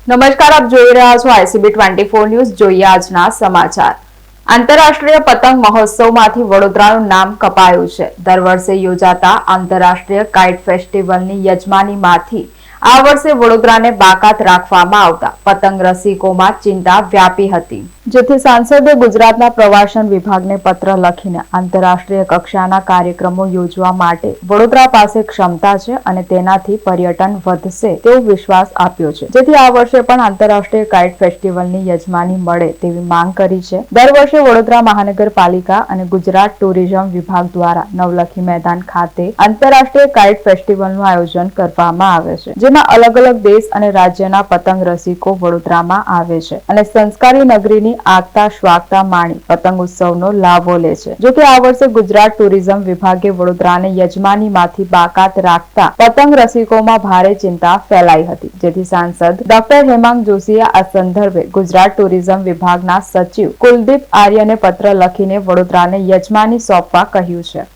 નમસ્કાર, આપ જોઈ રહ્યા છો ICB 24 ન્યૂઝ. જોઈએ આજના સમાચાર. આંતરરાષ્ટ્રીય પતંગ મહોત્સવમાંથી વડોદરાનું નામ કપાયું છે. દર વર્ષે યોજાતા આંતરરાષ્ટ્રીય કાઇટ ફેસ્ટિવલની યજમાનીમાંથી આ વર્ષે વડોદરાને બાકાત રાખવામાં આવતા પતંગ રસિકોમાં ચિંતા વ્યાપી હતી. જેથી સાંસદે ગુજરાતના પ્રવાસન વિભાગને પત્ર લખીને આંતરરાષ્ટ્રીય કક્ષાના કાર્યક્રમો યોજવા માટે વડોદરા પાસે ક્ષમતા છે અને તેનાથી પર્યટન વધશે તેવો વિશ્વાસ આપ્યો છે. જેથી આ વર્ષે પણ આંતરરાષ્ટ્રીય કાઇટ ફેસ્ટિવલની યજમાની મળે તેવી માંગ કરી છે. દર વર્ષે વડોદરા મહાનગરપાલિકા અને ગુજરાત ટુરિઝમ વિભાગ દ્વારા નવલખી મેદાન ખાતે આંતરરાષ્ટ્રીય કાઇટ ફેસ્ટિવલનું આયોજન કરવામાં આવે છે, જેમાં અલગ અલગ દેશ અને રાજ્યના પતંગ રસિકો વડોદરામાં આવે છે અને સંસ્કારી નગરીની આગતા શ્વાગતા માણી પતંગ ઉત્સવનો લાભો લે છે. જો કે આ વર્ષે ગુજરાત ટુરિઝમ વિભાગે વડોદરાને યજમાનીમાંથી બાકાત રાખતા પતંગ રસિકોમાં ભારે ચિંતા ફેલાઈ હતી. જેથી સાંસદ ડોક્ટર હેમાંગ જોશીએ આ સંદર્ભે ગુજરાત ટુરિઝમ વિભાગના સચિવ કુલદીપ આર્યને પત્ર લખીને વડોદરાને યજમાની સોંપવા કહ્યું છે.